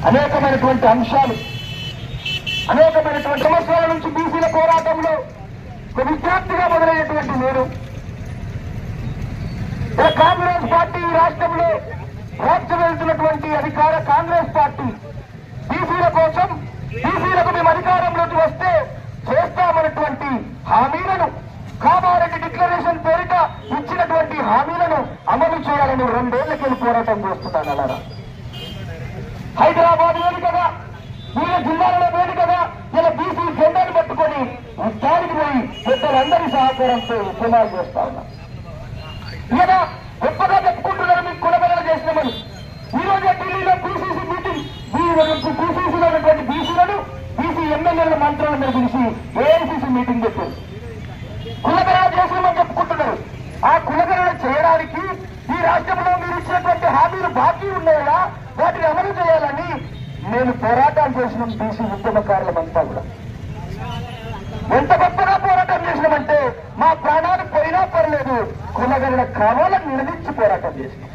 అనేకమైనటువంటి అంశాలు, అనేకమైనటువంటి సంవత్సరాల నుంచి బీసీల పోరాటంలో ఒక విద్యార్థిగా మొదలైనటువంటి నేను కాంగ్రెస్ పార్టీ రాష్ట్రంలో రాజ్యం వెళ్తున్నటువంటి అధికార కాంగ్రెస్ పార్టీ బీసీల కోసం, బీసీలకు మేము అధికారంలోకి వస్తే చేస్తామన్నటువంటి హామీలను, కామారెడ్డి డిక్లరేషన్ పేరిట ఇచ్చినటువంటి హామీలను అమలు చేయాలని 2 ఏళ్లకెళ్ళి పోరాటం చేస్తున్నాను. అలారా హైదరాబాద్ వేదికగా, వివిధ జిల్లాలలో వేదికగా ఇలా బీసీ జెండాను పట్టుకొని ఉద్యానికి పోయి పెద్దలందరి సహకారంతో ఉద్యమాలు చేస్తా ఉన్నా. ఈయన గొప్పగా చెప్పుకుంటున్నారు మీకు కులగణన చేసినామని. ఈ రోజు ఢిల్లీలో బీసీసీ మీటింగ్, బీసీసీలో ఉన్నటువంటి బీసీలను, బీసీ ఎమ్మెల్యేల మంత్రులను మీద పిలిచి ఏఐసీసీ మీటింగ్ పెట్టారు. కులగణన చేసినామని చెప్పుకుంటున్నారు. ఆ కులగణన చేయడానికి ఈ రాష్ట్రంలో మీరు ఇచ్చినటువంటి హామీలు బాకీ ఉన్నాయా, వాటిని అమలు చేయాలని నేను పోరాటాలు చేసిన బీసీ ఉద్యమకారులమంతా కూడా ఎంత గొప్పగా పోరాటం చేసినామంటే మా ప్రాణాలు పోయినా పర్లేదు, కులగణన కావాలని నిలదీర్చి పోరాటం చేసినాం.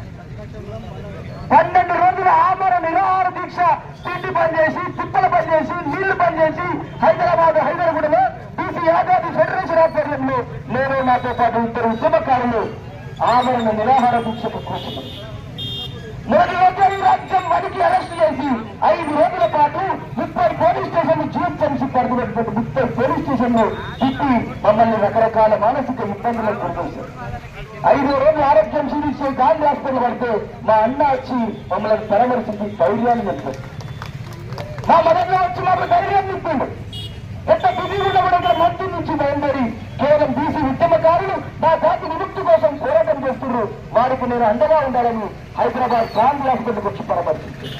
12 రోజుల ఆమరణ నిరాహార దీక్ష, తిండి బంద్ చేసి, తిప్పల బంద్ చేసి, నీళ్లు బంద్ చేసి హైదరాబాద్లో బీసీ యాదాద్రి ఫెడరేషన్ ఆధ్వర్యంలో నేను, నాతో పాటు 2 ఉద్యమకారులు ఆమరణ నిరాహార దీక్షకు కూర్చున్నాం. మొదటి రోజు ఈ రాజ్యం వారికి అరెస్ట్ చేసి 5 రోజుల పాటు 30 పోలీస్ స్టేషన్లు జీహెచ్ఎంసీ పరిధినటువంటి 30 పోలీస్ స్టేషన్లు తిప్పి మమ్మల్ని రకరకాల మానసిక ఇబ్బందులకు గురిచేశారు. 5వ రోజు ఆరోగ్యం క్షీణించే గాంధీ హాస్పిటల్ పడితే మా అన్న వచ్చి మమ్మల్ని పరామర్శించి ధైర్యాన్ని నింపారు. మా మొదట్లో వచ్చి మమ్మల్ని ధైర్యాన్ని నింపిండు. ఎంత బిజీ ఉన్న కూడా మంత్రి నుంచి బయలుదేరి కేవలం బీసీ ఉద్యమకారులు నా జాతి విముక్తి కోసం పోరాటం చేస్తున్నారు, వారికి నేను అండగా ఉండాలని హైదరాబాద్ గాంధీ హాస్పిటల్కి వచ్చి పరామర్శించారు.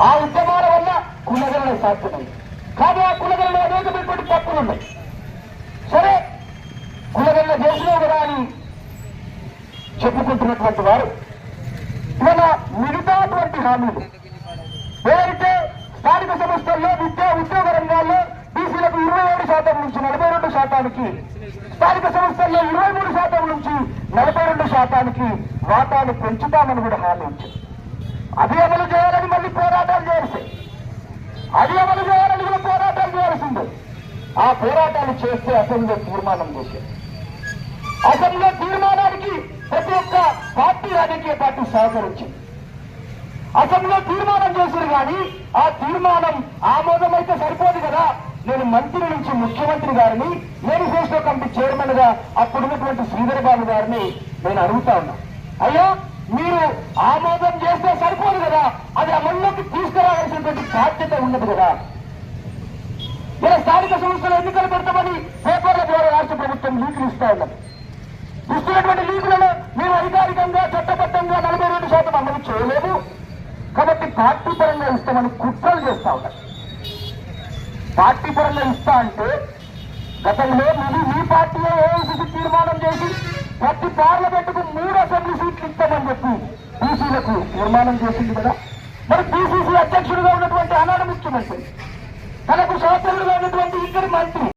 ఆ ఉద్యమాల వల్ల కులగణన సాధ్యమైంది. కానీ ఆ కులగణలో అనేకమైనటువంటి తప్పులున్నాయి. సరే, కులగణన చేసినావు కదా అని చెప్పుకుంటున్నటువంటి వారు ఇవాళ మిగతాటువంటి హామీలు ఏదైతే స్థానిక సంస్థల్లో ఉద్యోగ రంగాల్లో బీసీలకు 27% నుంచి 42%, స్థానిక సంస్థల్లో 23% నుంచి 42% వాటాను పెంచుతామని కూడా హామీ ఇచ్చారు. అది అమలు చేయాలని మళ్ళీ పోరాటాలు చేయాల్సి, అది అమలు చేయాలని కూడా పోరాటాలు చేయాల్సిందే. ఆ పోరాటాలు చేస్తే అసెంబ్లీలో తీర్మానం చేశారు. అసెంబ్లీలో తీర్మానానికి ప్రతి ఒక్క పార్టీ, రాజకీయ పార్టీ సహకరించింది. అసెంబ్లీలో తీర్మానం చేశారు. కానీ ఆ తీర్మానం ఆమోదమైతే సరిపోదు కదా. నేను మంత్రి నుంచి ముఖ్యమంత్రి గారిని, మేనిఫెస్టో కమిటీ చైర్మన్ గా అప్పుడున్నటువంటి శ్రీధర్ బాబు గారిని నేను అడుగుతా ఉన్నా, అయ్యా మీరు ఆమోదం చేస్తే సరిపోదు కదా, అది అమల్లోకి తీసుకురావాల్సినటువంటి బాధ్యత ఉన్నది కదా. ఇలా స్థానిక సంస్థల ఎన్నికలు పెడతామని పేపర్ల ద్వారా రాష్ట్ర ప్రభుత్వం లీకులు ఇస్తా ఉన్నది. ఇస్తున్నటువంటి లీకులలో మేము అధికారికంగా చట్టబద్ధంగా 42% అమలు చేయలేము కాబట్టి పార్టీ పరంగా ఇస్తామని కుట్రలు చేస్తా ఉన్నారు. పార్టీ పరంగా ఇస్తా అంటే గతంలో మీ పార్టీలో ఏఐసీసీ తీర్మానం చేసి ప్రతి పార్లమెంటుకు 3 అసెంబ్లీ సీట్లు ఇస్తామని చెప్పి బీసీలకు తీర్మానం చేసింది కదా. మరి బీసీసీ అధ్యక్షుడిగా ఉన్నటువంటి ఆనాడు ముఖ్యమంత్రి, తనకు సహచరుడుగా ఉన్నటువంటి ఇద్దరు మంత్రి